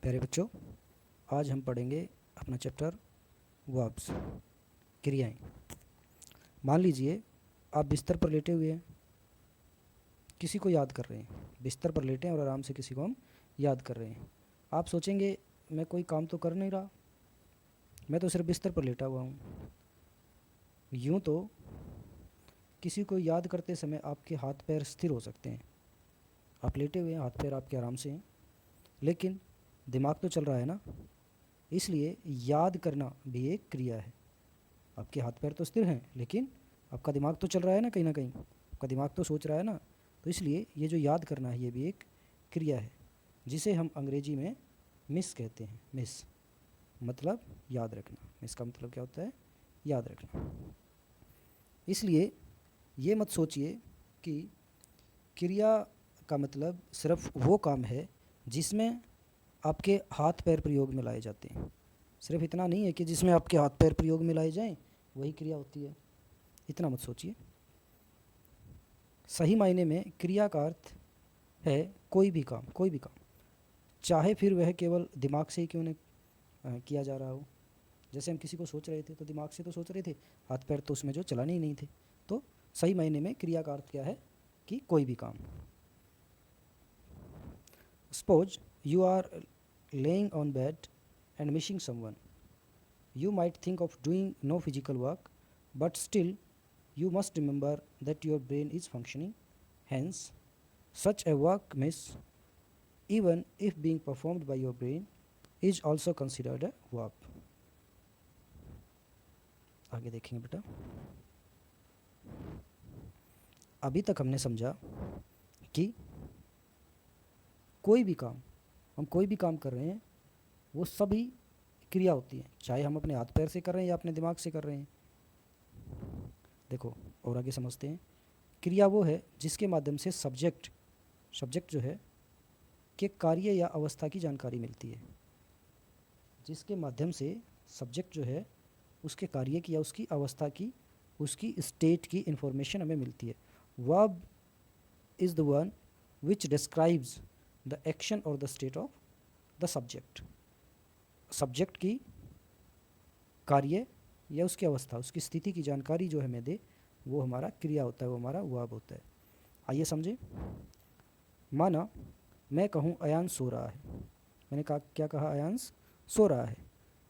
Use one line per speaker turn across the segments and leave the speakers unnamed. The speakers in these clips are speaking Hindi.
प्यारे बच्चों, आज हम पढ़ेंगे अपना चैप्टर वर्ब्स, क्रियाएं। मान लीजिए आप बिस्तर पर लेटे हुए हैं, किसी को याद कर रहे हैं। बिस्तर पर लेटे हैं और आराम से किसी को हम याद कर रहे हैं। आप सोचेंगे मैं कोई काम तो कर नहीं रहा, मैं तो सिर्फ बिस्तर पर लेटा हुआ हूँ। यूँ तो किसी को याद करते समय आपके हाथ पैर स्थिर हो सकते हैं। आप लेटे हुए हैं, हाथ पैर आपके आराम से हैं, लेकिन दिमाग तो चल रहा है ना। इसलिए याद करना भी एक क्रिया है। आपके हाथ पैर तो स्थिर हैं, लेकिन आपका दिमाग तो चल रहा है ना, कहीं ना कहीं आपका दिमाग तो सोच रहा है ना। तो इसलिए ये जो याद करना है ये भी एक क्रिया है, जिसे हम अंग्रेजी में मिस कहते हैं। मिस मतलब याद रखना। मिस का मतलब क्या होता है? याद रखना। इसलिए ये मत सोचिए कि क्रिया का मतलब सिर्फ वो काम है जिसमें आपके हाथ पैर प्रयोग में लाए जाते हैं। सिर्फ इतना नहीं है कि जिसमें आपके हाथ पैर प्रयोग में लाए जाएं वही क्रिया होती है, इतना मत सोचिए। सही मायने में क्रिया का अर्थ है कोई भी काम, कोई भी काम, चाहे फिर वह केवल दिमाग से ही क्यों न किया जा रहा हो। जैसे हम किसी को सोच रहे थे तो दिमाग से तो सोच रहे थे, हाथ पैर तो उसमें जो चलाने ही नहीं थे। तो सही मायने में क्रिया का अर्थ क्या है कि कोई भी काम। Suppose you are laying on bed and missing someone. You might think of doing no physical work, but still you must remember that your brain is functioning. Hence, such a work miss, even if being performed by your brain, is also considered a verb. आगे देखेंगे बेटा। अभी तक हमने समझा कि कोई भी काम, हम कोई भी काम कर रहे हैं वो सभी क्रिया होती है, चाहे हम अपने हाथ पैर से कर रहे हैं या अपने दिमाग से कर रहे हैं। देखो और आगे समझते हैं। क्रिया वो है जिसके माध्यम से सब्जेक्ट जो है के कार्य या अवस्था की जानकारी मिलती है। जिसके माध्यम से सब्जेक्ट जो है उसके कार्य की या उसकी अवस्था की, उसकी स्टेट की इंफॉर्मेशन हमें मिलती है। Verb is the one which describes the action और the state of the subject. Subject की कार्य या उसकी अवस्था, उसकी स्थिति की जानकारी जो हमें दे वो हमारा क्रिया होता है, वो हमारा वर्ब होता है। आइए समझें। माना मैं कहूँ अयांश सो रहा है। मैंने कहा, क्या कहा? अयांश सो रहा है।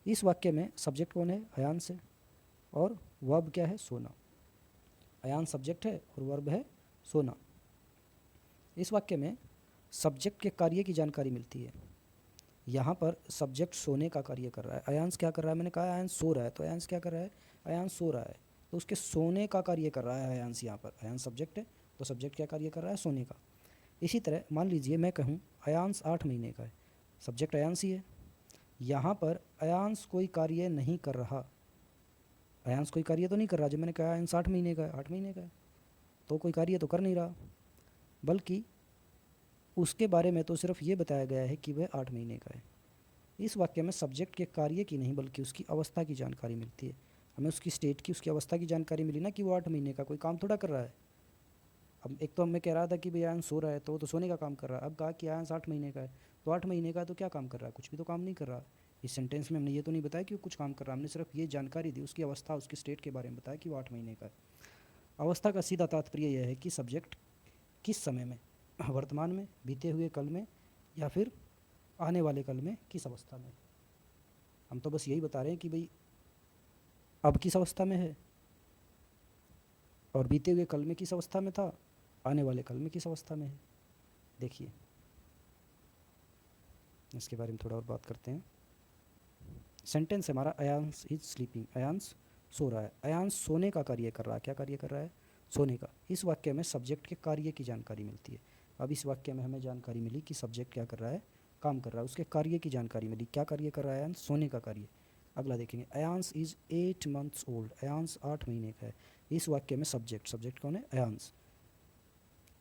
इस वाक्य में सब्जेक्ट कौन है? अयांश है। और वर्ब क्या है? सोना। अयांश सब्जेक्ट है और वर्ब है सोना। इस वाक्य में सब्जेक्ट के कार्य की जानकारी मिलती है। यहाँ पर सब्जेक्ट सोने का कार्य कर रहा है। अयांश क्या कर रहा है? मैंने कहा अयांश सो रहा है, तो अयांश क्या कर रहा है? अयांश सो रहा है, तो उसके सोने का कार्य कर रहा है अयांश। यहाँ पर अयांश सब्जेक्ट है, तो सब्जेक्ट क्या कार्य कर रहा है? सोने का। इसी तरह मान लीजिए मैं कहूँ अयांश 8 महीने का है। सब्जेक्ट अयांश ही है। यहाँ पर अयांश कोई कार्य नहीं कर रहा। अयांश कोई कार्य तो नहीं कर रहा। जब मैंने कहा अयांश 8 महीने का है, 8 महीने का है, तो कोई कार्य तो कर नहीं रहा, बल्कि उसके बारे में तो सिर्फ ये बताया गया है कि वह 8 महीने का है। इस वाक्य में सब्जेक्ट के कार्य की नहीं बल्कि उसकी अवस्था की जानकारी मिलती है। हमें उसकी स्टेट की, उसकी अवस्था की जानकारी मिली ना कि वो 8 महीने का कोई काम थोड़ा कर रहा है। अब एक तो मैं कह रहा था कि भाई आयंस सो रहा है, तो वो तो सोने का काम कर रहा है। अब कहा कि आयंस 8 महीने का है, तो 8 महीने का है तो क्या काम कर रहा है? कुछ भी तो काम नहीं कर रहा। इस सेंटेंस में हमने ये तो नहीं बताया कि वो कुछ काम कर रहा है, हमने सिर्फ ये जानकारी दी, उसकी अवस्था, उसकी स्टेट के बारे में बताया कि वो 8 महीने का है। अवस्था का सीधा तात्पर्य यह है कि सब्जेक्ट किस समय में, वर्तमान में, बीते हुए कल में, या फिर आने वाले कल में किस अवस्था में। हम तो बस यही बता रहे हैं कि भाई अब किस अवस्था में है, और बीते हुए कल में किस अवस्था में था, आने वाले कल में किस अवस्था में है। देखिए इसके बारे में थोड़ा और बात करते हैं। सेंटेंस है हमारा, अयांश इज स्लीपिंग। अयांश सो रहा है। अयांश सोने का कार्य कर रहा है। क्या कार्य कर रहा है? सोने का। इस वाक्य में सब्जेक्ट के कार्य की जानकारी मिलती है। अब इस वाक्य में हमें जानकारी मिली कि सब्जेक्ट क्या कर रहा है? काम कर रहा है। उसके कार्य की जानकारी मिली। क्या कार्य कर रहा है? अयांश सोने का कार्य। अगला देखेंगे, Ayansh is 8 months old. Ayansh 8 महीने का है। इस वाक्य में सब्जेक्ट कौन है? अयांश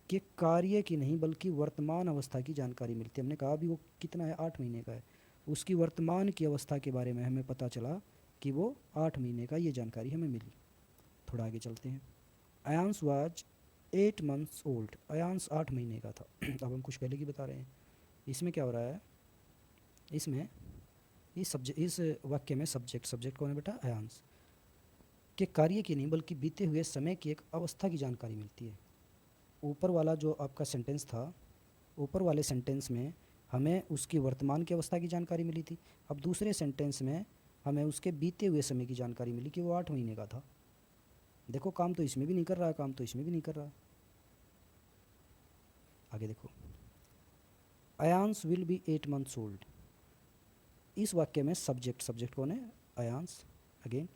के कार्य की नहीं बल्कि वर्तमान अवस्था की जानकारी मिलती है। हमने कहा अभी वो कितना है? 8 महीने का है। उसकी वर्तमान की अवस्था के बारे में हमें पता चला कि वो 8 महीने का, ये जानकारी हमें मिली। थोड़ा आगे चलते हैं। Ayansh was 8 months old. Ayansh 8 महीने का था। अब हम कुछ पहले की बता रहे हैं। इसमें क्या हो रहा है? इसमें इस वाक्य में सब्जेक्ट कौन है बेटा? अयांश। के कार्य की नहीं बल्कि बीते हुए समय की एक अवस्था की जानकारी मिलती है। ऊपर वाला जो आपका सेंटेंस था, ऊपर वाले सेंटेंस में हमें उसकी वर्तमान की अवस्था की जानकारी मिली थी। अब दूसरे सेंटेंस में हमें उसके बीते हुए समय की जानकारी मिली कि वो 8 महीने का था। देखो काम तो इसमें भी नहीं कर रहा है, काम तो इसमें भी नहीं कर रहा है। आगे देखो, Ayansh will be 8 months old. इस वाक्य में सब्जेक्ट कौन है? अयांश। अगेन,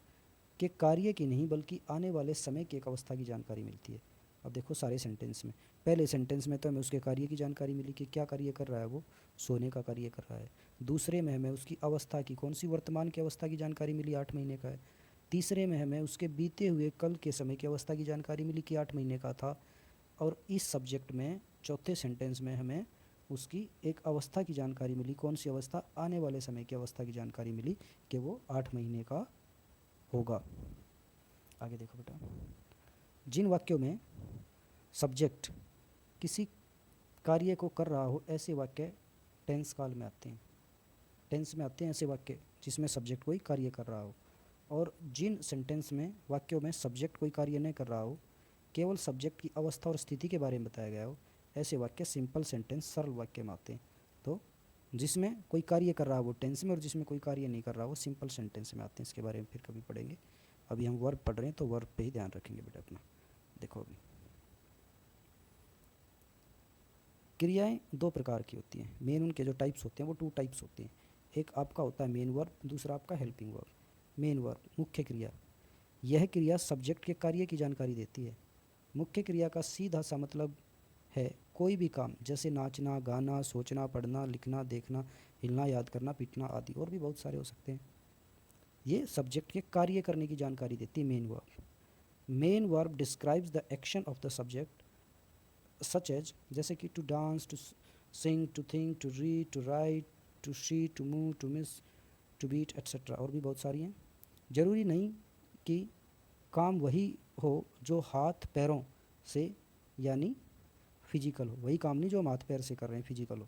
के कार्य की नहीं बल्कि आने वाले समय की एक अवस्था की जानकारी मिलती है। अब देखो सारे सेंटेंस में, पहले सेंटेंस में तो हमें उसके कार्य की जानकारी मिली कि क्या कार्य कर रहा है, वो सोने का कार्य कर रहा है। दूसरे में हमें उसकी अवस्था की, कौन सी? वर्तमान की अवस्था की जानकारी मिली, 8 महीने का है। तीसरे में हमें उसके बीते हुए कल के समय की अवस्था की जानकारी मिली कि 8 महीने का था। और इस सब्जेक्ट में चौथे सेंटेंस में हमें उसकी एक अवस्था की जानकारी मिली, कौन सी अवस्था? आने वाले समय की अवस्था की जानकारी मिली कि वो 8 महीने का होगा। आगे देखो बेटा, जिन वाक्यों में सब्जेक्ट किसी कार्य को कर रहा हो, ऐसे वाक्य टेंस काल में आते हैं। टेंस में आते हैं ऐसे वाक्य जिसमें सब्जेक्ट कोई कार्य कर रहा हो। और जिन सेंटेंस में, वाक्यों में सब्जेक्ट कोई कार्य नहीं कर रहा हो, केवल सब्जेक्ट की अवस्था और स्थिति के बारे में बताया गया हो, ऐसे वाक्य सिंपल सेंटेंस, सरल वाक्य में आते हैं। तो जिसमें कोई कार्य कर रहा हो वो टेंस में, और जिसमें कोई कार्य नहीं कर रहा हो सिंपल सेंटेंस में आते हैं। इसके बारे में फिर कभी पढ़ेंगे। अभी हम वर्ब पढ़ रहे हैं तो वर्ब पे ही ध्यान रखेंगे बेटा अपना। देखो अभी क्रियाएं दो प्रकार की होती हैं। मेन उनके जो टाइप्स होते हैं वो 2 टाइप्स होते हैं। एक आपका होता है मेन वर्ब, दूसरा आपका हेल्पिंग वर्ब। मेन वर्ब, मुख्य क्रिया। यह क्रिया सब्जेक्ट के कार्य की जानकारी देती है। मुख्य क्रिया का सीधा सा मतलब है कोई भी काम, जैसे नाचना, गाना, सोचना, पढ़ना, लिखना, देखना, हिलना, याद करना, पीटना आदि, और भी बहुत सारे हो सकते हैं। ये सब्जेक्ट के कार्य करने की जानकारी देती है main verb. Main verb describes the action of the subject, such as, जैसे कि to dance, to sing, to think, to read, to write, to see, to move, to miss, to beat etcetera, और भी बहुत सारी हैं। जरूरी नहीं कि काम वही हो जो हाथ पैरों से, यानी फिजिकल हो। वही काम नहीं जो हम हाथ पैर से कर रहे हैं, फिजिकल हो।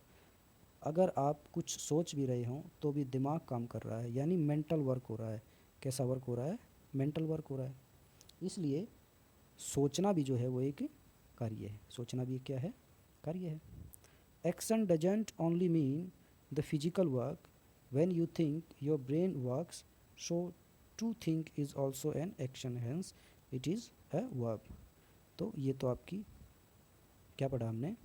अगर आप कुछ सोच भी रहे हों तो भी दिमाग काम कर रहा है, यानी मेंटल वर्क हो रहा है। कैसा वर्क हो रहा है? मेंटल वर्क हो रहा है। इसलिए सोचना भी जो है वो एक कार्य है। सोचना भी क्या है? कार्य है। Action doesn't only mean the physical work. When you think your brain works, so to think is also an action, hence it is a verb. तो ये तो आपकी क्या पढ़ा हमने?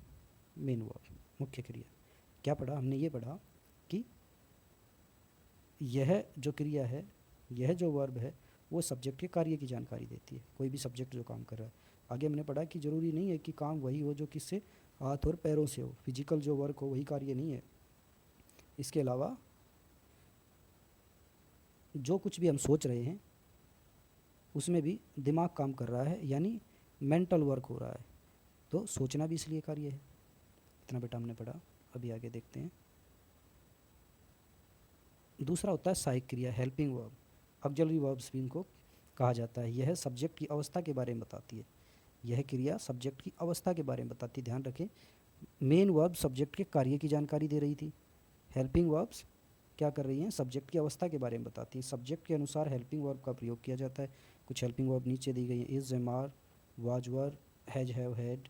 मेन वर्ब, मुख्य क्रिया। क्या पढ़ा हमने? ये पढ़ा कि यह जो क्रिया है, यह जो वर्ब है, वो सब्जेक्ट के कार्य की जानकारी देती है, कोई भी सब्जेक्ट जो काम कर रहा है। आगे हमने पढ़ा कि ज़रूरी नहीं है कि काम वही हो जो किससे, हाथ और पैरों से हो, फिजिकल जो वर्क हो वही कार्य नहीं है। इसके अलावा जो कुछ भी हम सोच रहे हैं उसमें भी दिमाग काम कर रहा है, यानी मेंटल वर्क हो रहा है। तो सोचना भी इसलिए कार्य है। इतना बेटा हमने पढ़ा। अभी आगे देखते हैं। दूसरा होता है सहायक क्रिया, हेल्पिंग वर्ब। ऑक्सिलरी वर्ब्स भी इनको कहा जाता है। यह सब्जेक्ट की अवस्था के बारे में बताती है। यह क्रिया सब्जेक्ट की अवस्था के बारे में बताती है। ध्यान रखें, मेन वर्ब सब्जेक्ट के कार्य की जानकारी दे रही थी। हेल्पिंग वर्ब्स क्या कर रही हैं? सब्जेक्ट की अवस्था के बारे में बताती हैं। सब्जेक्ट के अनुसार हेल्पिंग वर्ब का प्रयोग किया जाता है। कुछ हेल्पिंग वर्ब नीचे दी गई हैं, is, am, are, was, were, has, have, had,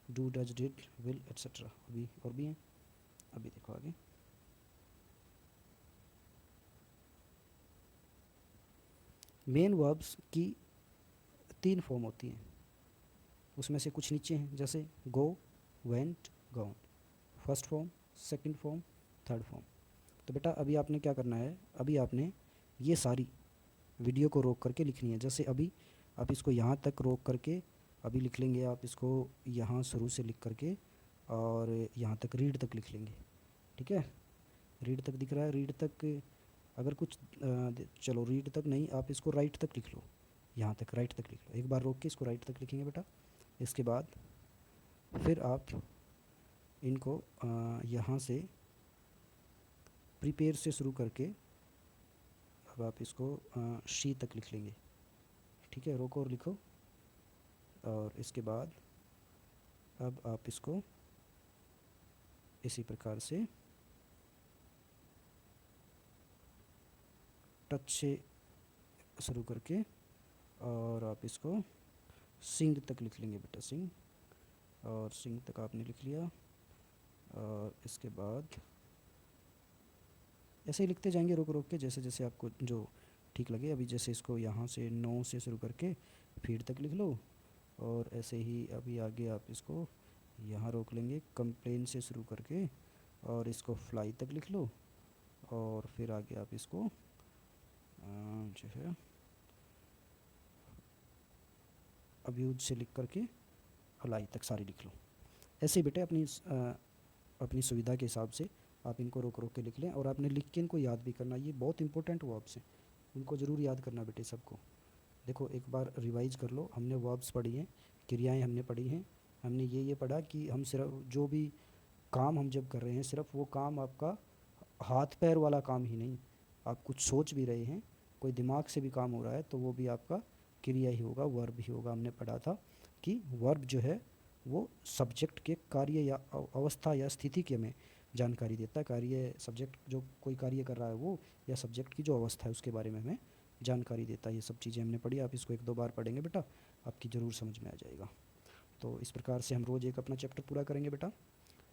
do, does, did, will etcetera. अभी और भी हैं। अभी देखो आगे। मेन वर्ब्स की 3 फॉर्म होती हैं। उसमें से कुछ नीचे हैं, जैसे go, went, gone. First form, second form, third form. तो बेटा अभी आपने क्या करना है? अभी आपने ये सारी वीडियो को रोक करके लिखनी है। जैसे अभी आप इसको यहाँ तक रोक करके अभी लिख लेंगे, आप इसको यहाँ शुरू से लिख करके और यहाँ तक रीड तक लिख लेंगे। ठीक है, रीड तक दिख रहा है? रीड तक अगर कुछ चलो रीड तक नहीं, आप इसको राइट तक लिख लो। यहाँ तक राइट तक लिख लो। एक बार रोक के इसको राइट तक लिखेंगे बेटा। इसके बाद फिर आप इनको यहाँ से प्रिपेयर से शुरू करके अब आप इसको शी तक लिख लेंगे। ठीक है, रोको और लिखो। और इसके बाद अब आप इसको इसी प्रकार से टच से शुरू करके और आप इसको सिंह तक लिख लेंगे बेटा, सिंह, और सिंह तक आपने लिख लिया। और इसके बाद ऐसे ही लिखते जाएंगे रोक रोक के, जैसे जैसे आपको जो ठीक लगे। अभी जैसे इसको यहाँ से 9 से शुरू करके फीड तक लिख लो, और ऐसे ही अभी आगे आप इसको यहाँ रोक लेंगे, कंप्लेन से शुरू करके और इसको फ्लाई तक लिख लो, और फिर आगे आप इसको जो है अब्यूज से लिख करके अलाई तक सारी लिख लो। ऐसे ही बेटे अपनी सुविधा के हिसाब से आप इनको रोक रोक के लिख लें, और आपने लिख के इनको याद भी करना। ये बहुत इंपॉर्टेंट वर्ब्स हैं, इनको ज़रूर याद करना बेटे सबको। देखो एक बार रिवाइज कर लो, हमने वर्ब्स पढ़ी हैं, क्रियाएं हमने पढ़ी हैं। हमने ये पढ़ा कि हम सिर्फ जो भी काम हम जब कर रहे हैं, सिर्फ वो काम आपका हाथ पैर वाला काम ही नहीं, आप कुछ सोच भी रहे हैं, कोई दिमाग से भी काम हो रहा है, तो वो भी आपका क्रिया ही होगा, वर्ब ही होगा। हमने पढ़ा था कि वर्ब जो है वो सब्जेक्ट के कार्य या अवस्था या स्थिति की हमें जानकारी देता है। कार्य सब्जेक्ट जो कोई कार्य कर रहा है वो, या सब्जेक्ट की जो अवस्था है उसके बारे में हमें जानकारी देता है। ये सब चीज़ें हमने पढ़ी, आप इसको 1-2 बार पढ़ेंगे बेटा, आपकी ज़रूर समझ में आ जाएगा। तो इस प्रकार से हम रोज़ एक अपना चैप्टर पूरा करेंगे बेटा,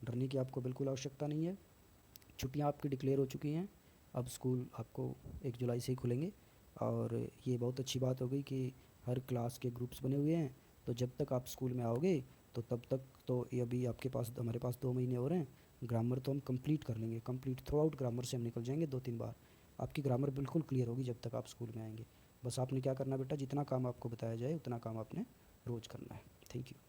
डरने की आपको बिल्कुल आवश्यकता नहीं है। छुट्टियाँ आपकी डिक्लेयर हो चुकी हैं, अब स्कूल आपको 1 जुलाई से ही खुलेंगे। और ये बहुत अच्छी बात हो गई कि हर क्लास के ग्रुप्स बने हुए हैं, तो जब तक आप स्कूल में आओगे तो तब तक तो ये अभी आपके पास, हमारे पास 2 महीने और हैं। ग्रामर तो हम कंप्लीट कर लेंगे, कंप्लीट थ्रू आउट ग्रामर से हम निकल जाएंगे 2-3 बार। आपकी ग्रामर बिल्कुल क्लियर होगी जब तक आप स्कूल में आएंगे। बस आपने क्या करना बेटा, जितना काम आपको बताया जाए उतना काम आपने रोज़ करना है। Thank you.